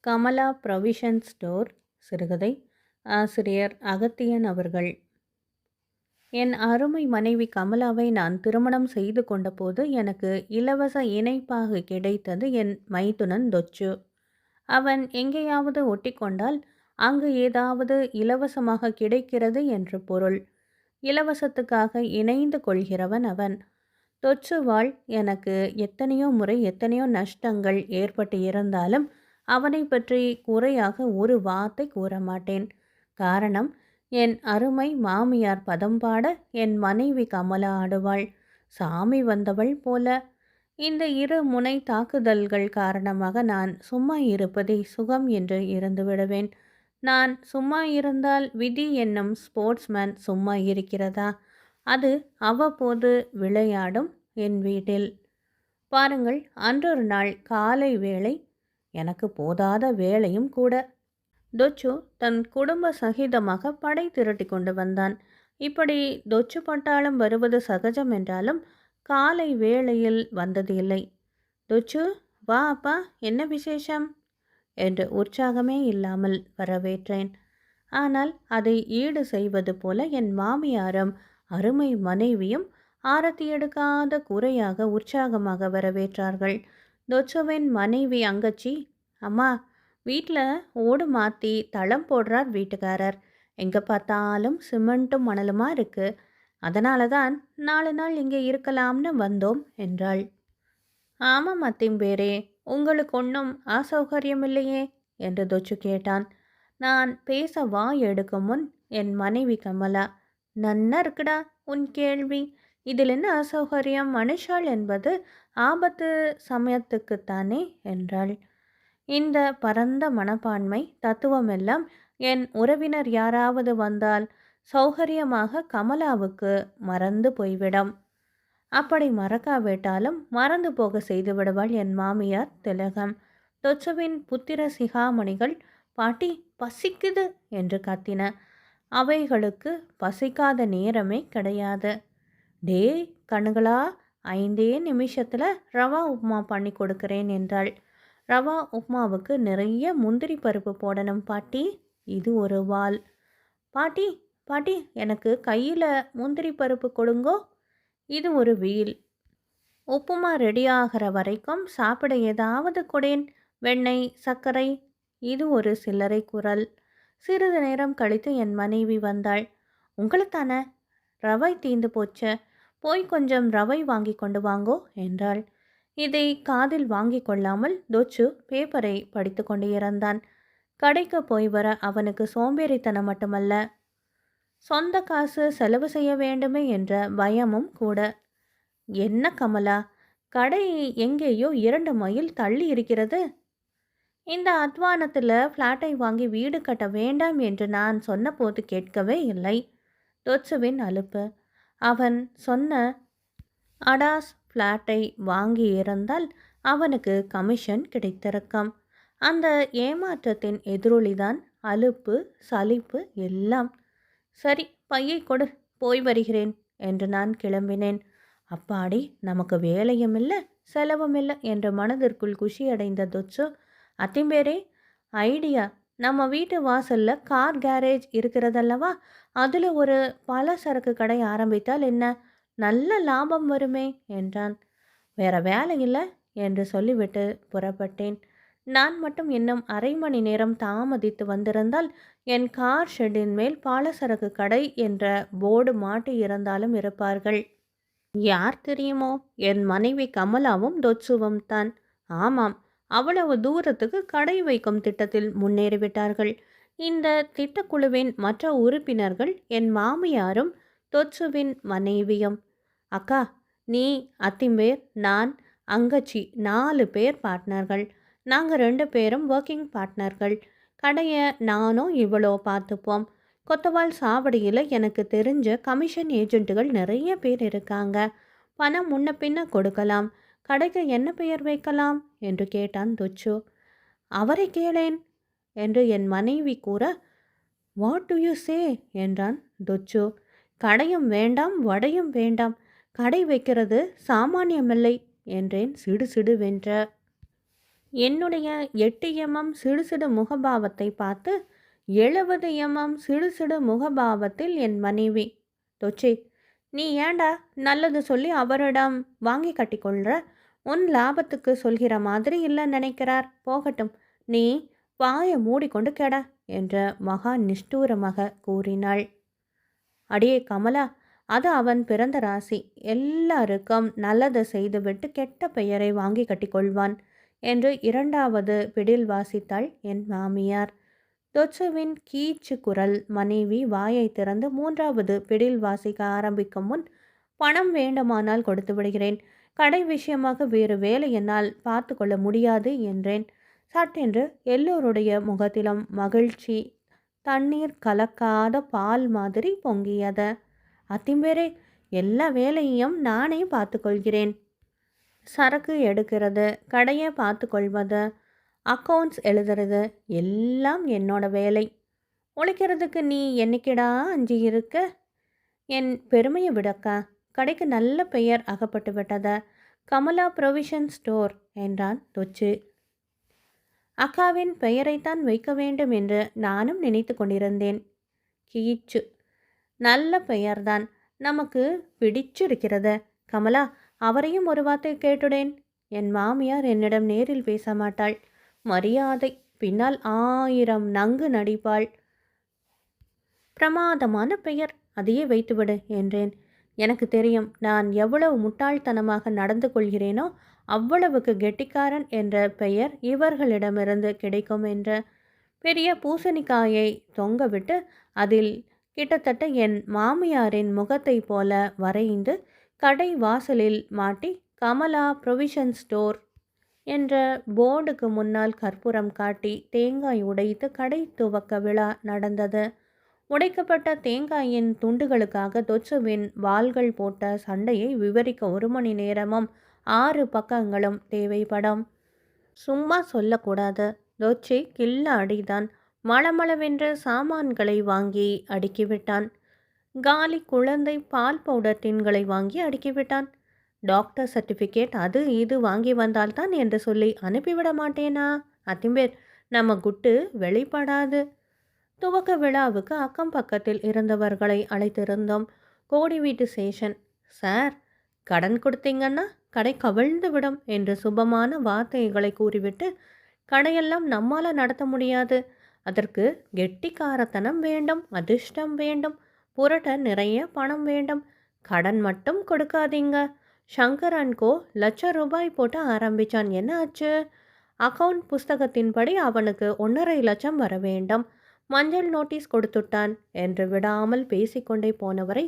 Kamala provision store சிறுகதை. ஆசிரியர் அகத்தியன் அவர்கள். என் அருமை மனைவி கமலாவை நான் திருமணம் செய்து கொண்டபோது எனக்கு இலவச இணைப்பாக கிடைத்தது என் மைத்துனன் தொச்சு. அவன் எங்கேயாவது ஒட்டிக்கொண்டால் அங்கு ஏதாவது இலவசமாக கிடைக்கிறது என்று பொருள். இலவசத்துக்காக இணைந்து கொள்கிறவன் அவன். தொச்சுவாள் எனக்கு எத்தனையோ முறை எத்தனையோ நஷ்டங்கள் ஏற்பட்டு இருந்தாலும் அவனை பற்றி குறையாக ஒரு வார்த்தை கூற மாட்டேன். காரணம், என் அருமை மாமியார் பதம் பாட என் மனைவி கமலா ஆடுவாள். சாமி வந்தவள் போல. இந்த இரு முனை தாக்குதல்கள் காரணமாக நான் சும்மா இருப்பதே சுகம் என்று இருந்து விடுவேன். நான் சும்மா இருந்தால் விதி என்னும் ஸ்போர்ட்ஸ்மேன் சும்மா இருக்கிறதா? அது அவ்வப்போது விளையாடும் என் வீட்டில். பாருங்கள், அன்றொரு நாள் காலை வேளை, எனக்கு போதாத வேலையும் கூட. தொச்சு தன் குடும்ப சகிதமாக படை திரட்டி கொண்டு வந்தான். இப்படி தொச்சு பட்டாளம் வருவது சகஜம் என்றாலும் காலை வேளையில் வந்தது இல்லை. தொச்சு, வா அப்பா, என்ன விசேஷம் என்று உற்சாகமே இல்லாமல் வரவேற்றேன். ஆனால் அதை ஈடு செய்வது போல என் மாமியாரும் அருமை மனைவியும் ஆரத்தி எடுக்காத குறையாக உற்சாகமாக வரவேற்றார்கள். தொச்சுவின் மனைவி அங்கச்சி, அம்மா, வீட்டில் ஓடு மாற்றி தளம் போடுறார் வீட்டுக்காரர். எங்கே பார்த்தாலும் சிமெண்ட்டும் மணலுமா இருக்குது. அதனால தான் 4 நாள் இங்கே இருக்கலாம்னு வந்தோம் என்றாள். ஆமாம் அத்திம்பேரே, உங்களுக்கு ஒன்றும் அசௌகரியம் இல்லையே என்று தொச்சு கேட்டான். நான் பேச வாய் எடுக்கும் முன் என் மனைவி கமலா, நன்னா இருக்குடா உன் கேள்வி. இதில் என்ன அசௌகரியம்? மனுஷாள் என்பது ஆபத்து சமயத்துக்குத்தானே என்றாள். இந்த பரந்த மனப்பான்மை தத்துவமெல்லாம் என் உறவினர் யாராவது வந்தால் சௌகரியமாக கமலாவுக்கு மறந்து போய்விடும். அப்படி மறக்காவிட்டாலும் மறந்து போக செய்து விடுவாள் என் மாமியார் திலகம். தொச்சுவின் புத்திர சிகாமணிகள், பாட்டி பசிக்குது என்று கத்தின. அவைகளுக்கு பசிக்காத நேரமே கிடையாது. டே கண்ணுகளா, 5 நிமிஷத்தில் ரவா உப்புமா பண்ணி கொடுக்கிறேன் என்றாள். ரவா உப்மாவுக்கு நிறைய முந்திரி பருப்பு போடணும் பாட்டி. இது ஒரு வால். பாட்டி பாட்டி, எனக்கு கையில் முந்திரி பருப்பு கொடுங்கோ. இது ஒரு வீல். உப்புமா ரெடியாகிற வரைக்கும் சாப்பிட ஏதாவது கொடேன், வெண்ணெய், சர்க்கரை. இது ஒரு சில்லறை குரல். சிறிது நேரம் கழித்து என் மனைவி வந்தாள். உங்களுத்தானே, ரவை தீந்து போச்ச, போய் கொஞ்சம் ரவை வாங்கி கொண்டு வாங்கோ என்றாள். இதை காதில் வாங்கி கொள்ளாமல் தொச்சு பேப்பரை படித்து கொண்டு இருந்தான். கடைக்கு போய் வர அவனுக்கு சோம்பேறித்தனம் மட்டுமல்ல, சொந்த காசு செலவு செய்ய வேண்டுமே என்ற பயமும் கூட. என்ன கமலா, கடை எங்கேயோ 2 மைல் தள்ளி இருக்கிறது. இந்த அத்வானத்தில் ஃப்ளாட்டை வாங்கி வீடு கட்ட வேண்டாம் என்று நான் சொன்னபோது கேட்கவே இல்லை. தொச்சுவின் அலுப்பு. அவன் சொன்ன அடாஸ் ஃப்ளாட்டை வாங்கியிருந்தால் அவனுக்கு கமிஷன் கிடைத்திருக்கும். அந்த ஏமாற்றத்தின் எதிரொலிதான் அலுப்பு, சலிப்பு எல்லாம். சரி, பையை கொடு, போய் வருகிறேன் என்று நான் கிளம்பினேன். அப்பாடி, நமக்கு வேலையும் இல்லை செலவும் இல்லை என்று மனதிற்குள் குஷியடைந்த தொச்சு, அத்திம்பேரே, ஐடியா, நம்ம வீட்டு வாசலில் கார் கேரேஜ் இருக்கிறதல்லவா, அதில் ஒரு பலசரக்கு கடை ஆரம்பித்தால் என்ன, நல்ல லாபம் வருமே என்றான். வேற வேலை இல்லை என்று சொல்லிவிட்டு புறப்பட்டேன். நான் மட்டும் இன்னும் 1/2 மணி நேரம் தாமதித்து வந்திருந்தால் என் கார் ஷெட்டின் மேல் பாலசரக்கு கடை என்ற போர்டு மாட்டி இருந்தாலும் இருப்பார்கள். யார் தெரியுமோ, என் மனைவி கமலாவும் தொச்சுவும் தான். ஆமாம், அவ்வளவு தூரத்துக்கு கடை வைக்கும் திட்டத்தில் முன்னேறிவிட்டார்கள். இந்த திட்டக்குழுவின் மற்ற உறுப்பினர்கள் என் மாமியாரும் தொச்சுவின் மனைவியும். அக்கா, நீ, அத்திம்பேர், நான், அங்கச்சி 4 பேர் பார்ட்னர்கள். நாங்கள் 2 பேரும் ஒர்க்கிங் பார்ட்னர்கள். கடையை நானும் இவ்வளோ பார்த்துப்போம். கொத்தவால் சாவடியில் எனக்கு தெரிஞ்ச கமிஷன் ஏஜென்ட்டுகள் நிறைய பேர் இருக்காங்க. பணம் முன்ன பின்ன கொடுக்கலாம். கடைக்கு என்ன பெயர் வைக்கலாம் என்று கேட்டான் தொச்சு. அவரை கேளேன் என்று என் மனைவி கூற, வாட் டு யூ சே என்றான் தொச்சு. கடையும் வேண்டாம், வடையும் வேண்டாம், கடை வைக்கிறது சாமானியமில்லை என்றேன் சிடு சிடுவென்ற. என்னுடைய 8 mm சிடுசிடு முகபாவத்தை பார்த்து 70 mm சிடுசிடு முகபாவத்தில் என் மனைவி, தொச்சி, நீ ஏண்டா நல்லது சொல்லி அவரிடம் வாங்கி கட்டிக்கொள்ற? உன் லாபத்துக்கு சொல்கிற மாதிரி இல்லை நினைக்கிறார். போகட்டும், நீ வாயை மூடிக்கொண்டு கெட என்ற மகா நிஷ்டூரமாக கூறினாள். அடியே கமலா, அது அவன் பிறந்த ராசி. எல்லாருக்கும் நல்லதை செய்துவிட்டு கெட்ட பெயரை வாங்கி கட்டிக்கொள்வான் என்று 2வது பிடில் வாசித்தாள் என் மாமியார். தொச்சுவின் கீச்சு குரல் மனைவி வாயை திறந்து 3வது பிடில் வாசிக்க ஆரம்பிக்கும் முன், பணம் வேண்டுமானால் கொடுத்து விடுகிறேன், கடை விஷயமாக வேறு வேலை என்னால் பார்த்து கொள்ள முடியாது என்றேன். சட்டென்று எல்லோருடைய முகத்திலும் மகிழ்ச்சி தண்ணீர் கலக்காத பால் மாதிரி பொங்கியது. அத்திம்பேரே, எல்லா வேலையையும் நானே பார்த்து கொள்கிறேன். சரக்கு எடுக்கிறது, கடையை பார்த்து கொள்வது, அக்கௌண்ட்ஸ் எழுதுறது எல்லாம் என்னோட வேலை. உழைக்கிறதுக்கு நீ என்னைக்கிடா அஞ்சி இருக்க? என் பெருமையை விடக்கா, கடைக்கு நல்ல பெயர் அகப்பட்டு விட்டத. கமலா ப்ரொவிஷன் ஸ்டோர் என்றான் தொச்சு. அக்காவின் பெயரைத்தான் வைக்க வேண்டும் என்று நானும் நினைத்து கொண்டிருந்தேன். கீச்சு, நல்ல பெயர்தான், நமக்கு பிடிச்சிருக்கிறது. கமலா, அவரையும் ஒரு வார்த்தை கேட்டுடேன். என் மாமியார் என்னிடம் நேரில் பேச மாட்டாள். மரியாதை, பின்னால் 1000 நங்கு நடிப்பாள். பிரமாதமான பெயர், அதையே வைத்துவிடு என்றேன். எனக்கு தெரியும், நான் எவ்வளவு முட்டாள்தனமாக நடந்து கொள்கிறேனோ அவ்வளவுக்கு கெட்டிக்காரன் என்ற பெயர் இவர்களிடமிருந்து கிடைக்கும் என்ற. பெரிய பூசணிக்காயை தொங்கவிட்டு அதில் கிட்டத்தட்ட என் மாமியாரின் முகத்தை போல வரைந்து கடை வாசலில் மாட்டி கமலா ப்ரொவிஷன் ஸ்டோர் என்ற போர்டுக்கு முன்னால் கற்பூரம் காட்டி தேங்காய் உடைத்து கடை துவக்க விழா நடந்தது. உடைக்கப்பட்ட தேங்காயின் துண்டுகளுக்காக தொச்சுவின் வாள்கள் போட்ட சண்டையை விவரிக்க 1 மணி நேரமும் 6 பக்கங்களும் தேவைப்படும். சும்மா சொல்லக்கூடாது. தொச்சி கில்ல அடிதான். மளமளவென்று சாமான்களை வாங்கி அடுக்கிவிட்டான். காலி குழந்தை பால் பவுடர் டின்களை வாங்கி அடுக்கிவிட்டான். டாக்டர் சர்டிஃபிகேட் அது இது வாங்கி வந்தால்தான் என்று சொல்லி அனுப்பிவிட மாட்டேனா? அத்திம்பேர், நம்ம குட்டு வெளிப்படாது. துவக்க விழாவுக்கு அக்கம் பக்கத்தில் இருந்தவர்களை அழைத்திருந்தோம். கோடி வீட்டு சேஷன், சார், கடன் கொடுத்தீங்கன்னா கடை கவிழ்ந்து விடும் என்று சுபமான வார்த்தைகளை கூறிவிட்டு, கடையெல்லாம் நம்மால் நடத்த முடியாது, அதற்கு கெட்டிக்காரத்தனம் வேண்டும், அதிர்ஷ்டம் வேண்டும், புரட்ட நிறைய பணம் வேண்டும், கடன் மட்டும் கொடுக்காதீங்க. சங்கர் அண்ட் கோ ₹1,00,000 போட்டு ஆரம்பித்தான். என்ன ஆச்சு? அக்கவுண்ட் புஸ்தகத்தின்படி அவனுக்கு 1,50,000 வர வேண்டும். மஞ்சள் நோட்டீஸ் கொடுத்துட்டான் என்று விடாமல் பேசிக்கொண்டே போனவரை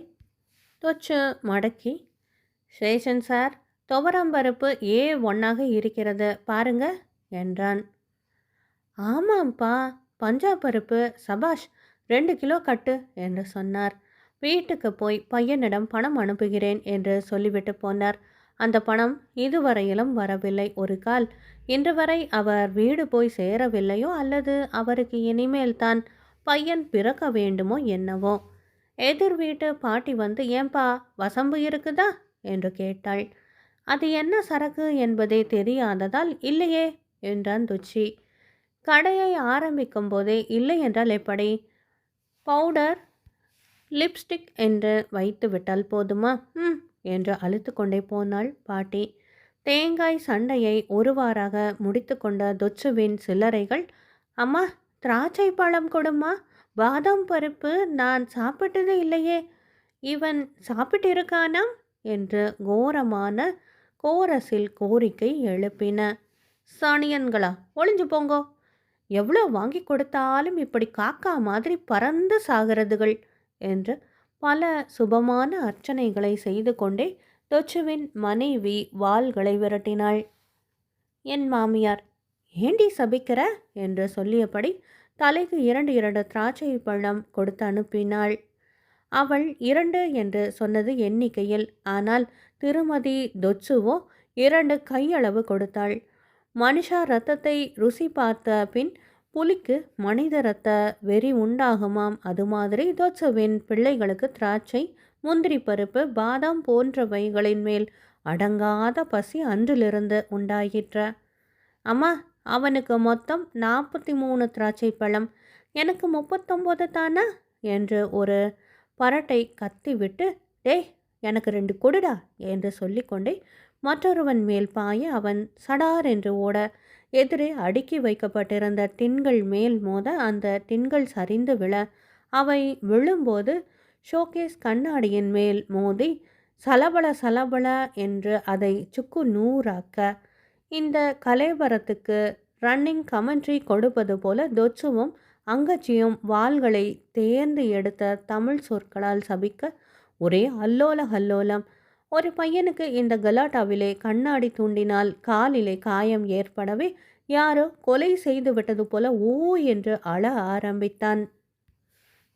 தொச்சு மடக்கி, சேஷன் சார், துவரம்பருப்பு A1 இருக்கிறது பாருங்க என்றான். ஆமாம்ப்பா, பஞ்சாப் பருப்பு, சபாஷ், 2 கிலோ கட்டு என்று சொன்னார். வீட்டுக்கு போய் பையனிடம் பணம் அனுப்புகிறேன் என்று சொல்லிவிட்டு போனார். அந்த பணம் இதுவரையிலும் வரவில்லை. ஒரு கால் இன்று வரை அவர் வீடு போய் சேரவில்லையோ அல்லது அவருக்கு இனிமேல் தான் பையன் பிறக்க வேண்டுமோ என்னவோ. எதிர் வீட்டு பாட்டி வந்து, ஏன்பா வசம்பு இருக்குதா என்று கேட்டாள். அது என்ன சரக்கு என்பதே தெரியாததால் இல்லையே என்றான் துச்சி. கடையை ஆரம்பிக்கும் போதே இல்லை என்றால் எப்படி? பவுடர் லிப்ஸ்டிக் என்று வைத்து விட்டால் போதுமா? என்று அழுத்து கொண்டே போனாள் பாட்டி. தேங்காய் சண்டையை ஒருவாறாக முடித்து கொண்ட தொச்சுவின் சில்லறைகள், அம்மா, திராட்சை பழம் கொடுமா, பாதாம் பருப்பு நான் சாப்பிட்டதே இல்லையே, இவன் சாப்பிட்டிருக்கானா என்று கோரமான கோரஸில் கோரிக்கை எழுப்பின. சாணியன்களா, ஒளிஞ்சு போங்கோ, எவ்வளோ வாங்கி கொடுத்தாலும் இப்படி காக்கா மாதிரி பறந்து சாகிறதுகள் என்று பல சுபமான அர்ச்சனைகளை செய்து கொண்டே தொச்சுவின் மனைவி வாள்களை விரட்டினாள். என் மாமியார், ஏண்டி சபிக்கிற என்று சொல்லியபடி தலைக்கு 2 திராட்சை பழம் கொடுத்து அனுப்பினாள். அவள் 2 என்று சொன்னது எண்ணிக்கையில், ஆனால் திருமதி தொச்சுவோ 2 கையளவு கொடுத்தாள். மனுஷா ரத்தத்தை ருசி பார்த்த பின் புலிக்கு மனித இரத்த வெறி உண்டாகுமாம். அது மாதிரி தொச்சுவின் பிள்ளைகளுக்கு திராட்சை, முந்திரி பருப்பு, பாதாம் போன்றவைகளின் மேல் அடங்காத பசி அன்றிலிருந்து உண்டாயிற்ற. அம்மா, அவனுக்கு மொத்தம் 43 திராட்சை பழம், எனக்கு 39 தானா என்று ஒரு பரட்டை கத்திவிட்டு, டேய் எனக்கு 2 கொடுடா என்று சொல்லிக்கொண்டே மற்றொருவன் மேல் பாய அவன் சடார் என்று ஓட, எதிரே அடுக்கி வைக்கப்பட்டிருந்த டின்கள் மேல் மோத அந்த டின்கள் சரிந்து விழ, அவை விழும்போது ஷோகேஸ் கண்ணாடியின் மேல் மோதி சலபல சலபல என்று அதை சுக்கு நூறாக்க, இந்த கலேபரத்துக்கு ரன்னிங் கமெண்ட்ரி கொடுப்பது போல தொச்சுவும் அங்கச்சியும் வாள்களை தேர்ந்து எடுத்த தமிழ் சொற்களால் சபிக்க ஒரே அல்லோல கல்லோலம். ஒரு பையனுக்கு இந்த கலாட்டாவிலே கண்ணாடி தூண்டினால் காலிலே காயம் ஏற்படவே யாரோ கொலை செய்து விட்டது போல ஓ என்று அழ ஆரம்பித்தான்.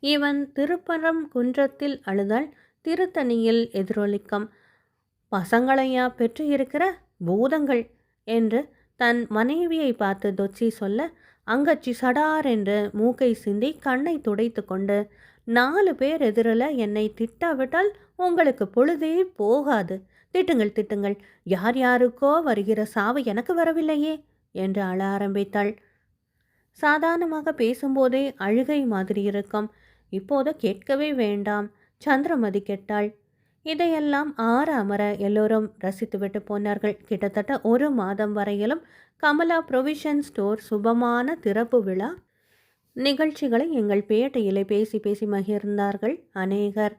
இவன் திருப்பரம் குன்றத்தில் அழுதால் திருத்தணியில் எதிரொலிக்கும். பசங்களையா பெற்று இருக்கிற பூதங்கள் என்று தன் மனைவியை பார்த்து தொச்சி சொல்ல, அங்கச்சி சடார் என்று மூக்கை சிந்தி கண்ணை துடைத்து கொண்டு, 4 பேர் எதிரில் என்னை திட்டாவிட்டால் உங்களுக்கு பொழுதே போகாது, திட்டுங்கள் திட்டுங்கள், யார் யாருக்கோ வருகிற சாவு எனக்கு வரவில்லையே என்று அழ ஆரம்பித்தாள். சாதாரணமாக பேசும்போதே அழுகை மாதிரி இருக்கும். இப்போது கேட்கவே வேண்டாம். சந்திரமதி கேட்டாள். இதையெல்லாம் ஆற அமர எல்லோரும் ரசித்துவிட்டு போனார்கள். கிட்டத்தட்ட 1 மாதம் வரையிலும் கமலா ப்ரொவிஷன் ஸ்டோர் சுபமான திறப்பு விழா நிகழ்ச்சிகளை எங்கள் பேட்டையிலே பேசி பேசி மகிழ்ந்தார்கள் அநேகர்.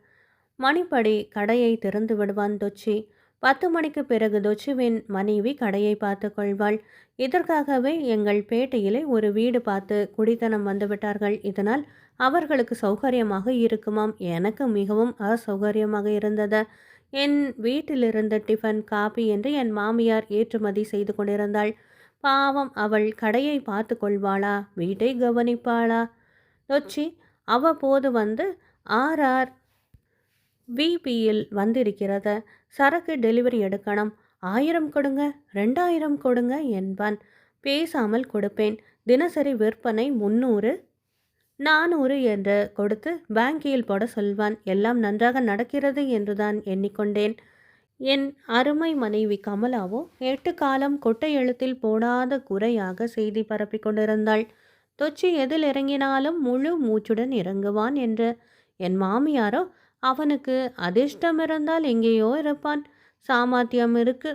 மணிப்படி கடையை திறந்து விடுவான் தொச்சி. 10 மணிக்கு பிறகு தொச்சுவின் மனைவி கடையை பார்த்து கொள்வாள். இதற்காகவே எங்கள் பேட்டையிலே ஒரு வீடு பார்த்து குடித்தனம் வந்துவிட்டார்கள். இதனால் அவர்களுக்கு சௌகரியமாக இருக்குமாம். எனக்கு மிகவும் அசௌகரியமாக இருந்தது. என் வீட்டிலிருந்த டிஃபன் காபி என்று என் மாமியார் ஏற்றுமதி செய்து கொண்டிருந்தாள். பாவம், அவள் கடையை பார்த்து கொள்வாளா, வீட்டை கவனிப்பாளா? தொச்சி அவ்வப்போது வந்து ஆர்ஆர் விபியில் வந்திருக்கிறது, சரக்கு டெலிவரி எடுக்கணும், 1000 கொடுங்க, 2000 கொடுங்க என்பான். பேசாமல் கொடுப்பேன். தினசரி விற்பனை 300 400 என்று கொடுத்து பேங்கில் போட சொல்வான். எல்லாம் நன்றாக நடக்கிறது என்றுதான் எண்ணிக்கொண்டேன். என் அருமை மனைவி கமலாவோ 8 காலம் கொட்டை எழுத்தில் போடாத குறையாக செய்தி பரப்பி கொண்டிருந்தாள். தொச்சி எதில் இறங்கினாலும் முழு மூச்சுடன் இறங்குவான் என்று. என் மாமியாரோ அவனுக்கு அதிர்ஷ்டம் இருந்தால் எங்கேயோ இருப்பான், சாமர்த்தியம் இருக்கு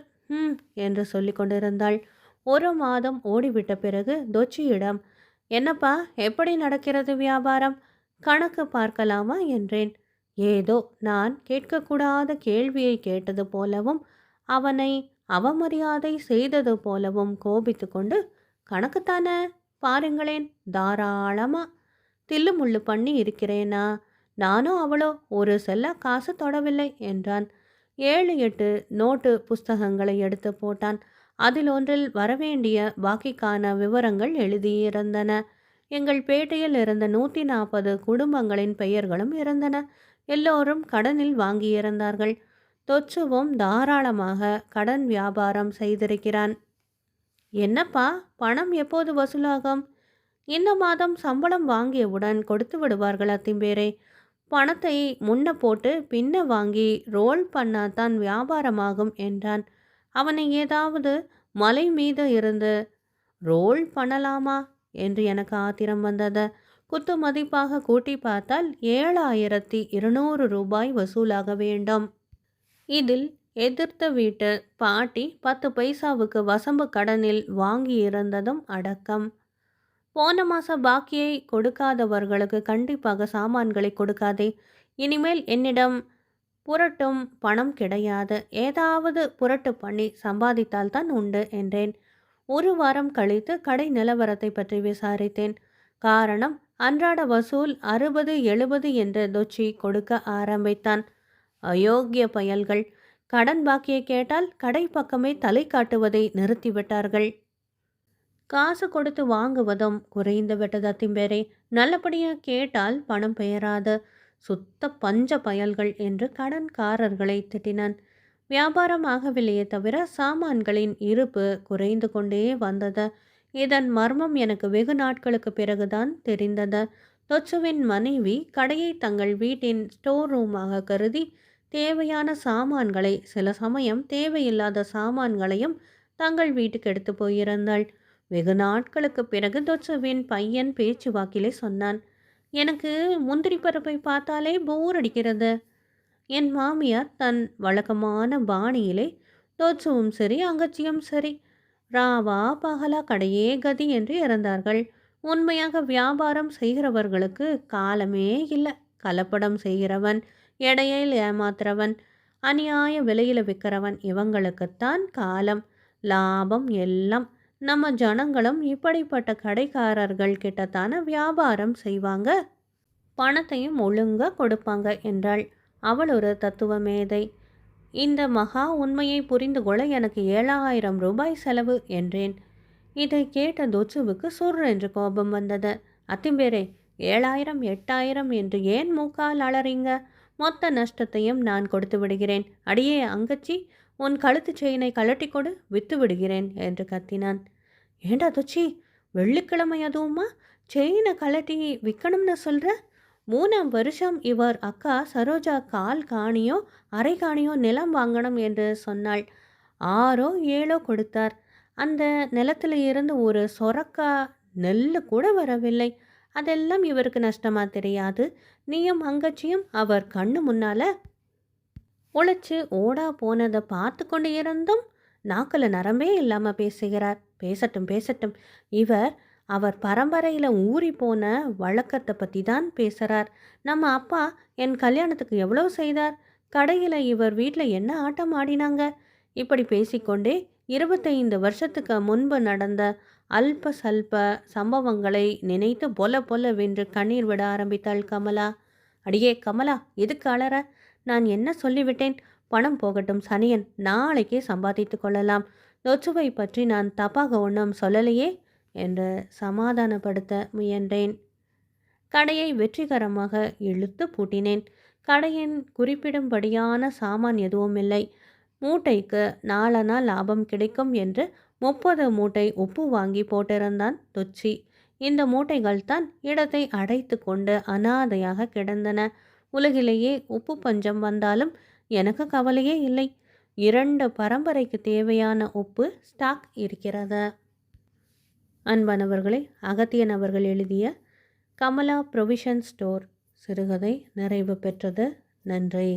என்று சொல்லி கொண்டிருந்தாள். 1 மாதம் ஓடிவிட்ட பிறகு தொச்சியிடம், என்னப்பா எப்படி நடக்கிறது வியாபாரம், கணக்கு பார்க்கலாமா என்றேன். ஏதோ நான் கேட்கக்கூடாத கேள்வியை கேட்டது போலவும் அவனை அவமரியாதை செய்தது போலவும் கோபித்து கொண்டு, கணக்குத்தானே பாருங்களேன், தாராளமா தில்லு முள்ளு பண்ணி இருக்கிறேனா, நானும் அவளோ ஒரு செல்ல காசு தொடவில்லை என்றான். 7-8 நோட்டு புஸ்தகங்களை எடுத்து போட்டான். அதில் ஒன்றில் வரவேண்டிய பாக்கிக்கான விவரங்கள் எழுதியிருந்தன. எங்கள் பேட்டையில் இருந்த 140 குடும்பங்களின் பெயர்களும் இருந்தன. எல்லோரும் கடனில் வாங்கியிருந்தார்கள். தொச்சுவும் தாராளமாக கடன் வியாபாரம் செய்திருக்கிறான். என்னப்பா, பணம் எப்போது வசூலாகும்? இந்த மாதம் சம்பளம் வாங்கியவுடன் கொடுத்து விடுவார்கள் அத்திம்பேரே. பணத்தை முன்ன போட்டு பின்ன வாங்கி ரோல் பண்ணாதான் வியாபாரமாகும் என்றான். அவனை ஏதாவது மலை மீது இருந்து ரோல் பண்ணலாமா என்று எனக்கு ஆத்திரம் வந்தது. குத்து மதிப்பாக கூட்டி பார்த்தால் 7200 ரூபாய் வசூலாக வேண்டும். இதில் எதிர்த்த வீட்டு பாட்டி 10 பைசாவுக்கு வசம்பு கடனில் வாங்கியிருந்ததும் அடக்கம். போன மாத பாக்கியை கொடுக்காதவர்களுக்கு கண்டிப்பாக சாமான்களை கொடுக்காதே. இனிமேல் என்னிடம் புரட்டும் பணம் கிடையாது. ஏதாவது புரட்டு பண்ணி சம்பாதித்தால்தான் உண்டு என்றேன். 1 வாரம் கழித்து கடை நிலவரத்தை பற்றி விசாரித்தேன். காரணம், அன்றாட வசூல் 60-70 என்று தொச்சி கொடுக்க ஆரம்பித்தான். அயோக்கிய பயல்கள், கடன் பாக்கியை கேட்டால் கடை பக்கமே தலை காட்டுவதை நிறுத்திவிட்டார்கள். காசு கொடுத்து வாங்குவதும் குறைந்து விட்டது அத்திம்பேரே. நல்லபடியாக கேட்டால் பணம் பெயராது. சுத்த பஞ்ச பயல்கள் என்று கடன்காரர்களை திட்டினான். வியாபாரம் ஆகவில்லையே தவிர சாமான்களின் இருப்பு குறைந்து கொண்டே வந்தது. இதன் மர்மம் எனக்கு வெகு நாட்களுக்கு பிறகுதான் தெரிந்தது. தொச்சுவின் மனைவி கடையை தங்கள் வீட்டின் ஸ்டோர் ரூமாக கருதி தேவையான சாமான்களை, சில சமயம் தேவையில்லாத சாமான்களையும் தங்கள் வீட்டுக்கு எடுத்து போயிருந்தாள். வெகு நாட்களுக்கு பிறகு தொட்சுவின் பையன் பேச்சு வாக்கிலே சொன்னான். எனக்கு முந்திரி பருப்பை பார்த்தாலே போர் அடிக்கிறது. என் மாமியார் தன் வழக்கமான பாணியிலே தோச்சுவும் சரி அங்கச்சியும் சரி ராவா பகலா கடையே கதி என்று இறந்தார்கள். உண்மையாக வியாபாரம் செய்கிறவர்களுக்கு காலமே இல்லை. கலப்படம் செய்கிறவன், எடையில் ஏமாத்துறவன், அநியாய விலையில் விற்கிறவன் இவங்களுக்குத்தான் காலம், லாபம் எல்லாம். நம்ம ஜனங்களும் இப்படிப்பட்ட கடைக்காரர்கள் கிட்டத்தான வியாபாரம் செய்வாங்க, பணத்தையும் ஒழுங்காக கொடுப்பாங்க என்றாள். அவள் ஒரு தத்துவ மேதை. இந்த மகா உண்மையை புரிந்து கொள்ள எனக்கு 7,000 ரூபாய் செலவு என்றேன். இதை கேட்ட தொச்சுவுக்கு சுர் என்று கோபம் வந்தது. அத்திம்பேரே, 7,000 8,000 என்று ஏன் மூக்கால் அலறீங்க? மொத்த நஷ்டத்தையும் நான் கொடுத்து விடுகிறேன். அடியே அங்கச்சி, உன் கழுத்து செயினை கழட்டி கொடு, வித்து விடுகிறேன் என்று கத்தினான். ஏண்டா தொச்சி, வெள்ளிக்கிழமை அதுவுமா செயினை கழட்டி விற்கணும்னு சொல்கிற? 3ஆம் வருஷம் இவர் அக்கா சரோஜா கால் காணியோ அரை காணியோ நிலம் வாங்கணும் என்று சொன்னாள். 6ஓ 7ஓ கொடுத்தார். அந்த நிலத்தில் இருந்து ஒரு சொரக்கா நெல் கூட வரவில்லை. அதெல்லாம் இவருக்கு நஷ்டமா தெரியாது? நீயும் அங்கச்சியும் அவர் கண்ணு முன்னால உழைச்சி ஓடா போனதை பார்த்து கொண்டு இருந்தும் நாக்கில் நரம்பே இல்லாமல் பேசுகிறார். பேசட்டும் பேசட்டும். இவர் அவர் பரம்பரையில் ஊறி போன வழக்கத்தை பற்றி தான் பேசுகிறார். நம்ம அப்பா என் கல்யாணத்துக்கு எவ்வளோ செய்தார்? கடையில் இவர் வீட்டில் என்ன ஆட்டம் ஆடினாங்க? இப்படி பேசிக்கொண்டே 25 வருஷத்துக்கு முன்பு நடந்த அல்ப சல்ப சம்பவங்களை நினைத்து பொல பொலவென்று கண்ணீர் விட ஆரம்பித்தாள் கமலா. அடியே கமலா, எதுக்கு அலற? நான் என்ன சொல்லிவிட்டேன்? பணம் போகட்டும் சனியன், நாளைக்கே சம்பாதித்து கொள்ளலாம். தொச்சுவை பற்றி நான் தப்பாக ஒன்றும் சொல்லலையே என்று சமாதானப்படுத்த முயன்றேன். கடையை வெற்றிகரமாக இழுத்து பூட்டினேன். கடையின் குறிப்பிடும்படியான சாமான் எதுவும் இல்லை. மூட்டைக்கு 4 லாபம் கிடைக்கும் என்று 30 மூட்டை உப்பு வாங்கி போட்டிருந்தான் தொச்சி. இந்த மூட்டைகள் தான் இடத்தை அடைத்து கொண்டு அனாதையாக கிடந்தன. உலகிலேயே உப்பு பஞ்சம் வந்தாலும் எனக்கு கவலையே இல்லை. 2 பரம்பரைக்கு தேவையான உப்பு ஸ்டாக் இருக்கிறது. அன்பானவர்களே, அகத்தியன் அவர்கள் எழுதிய கமலா ப்ரொவிஷன் ஸ்டோர் சிறுகதை நிறைவு பெற்றது. நன்றி.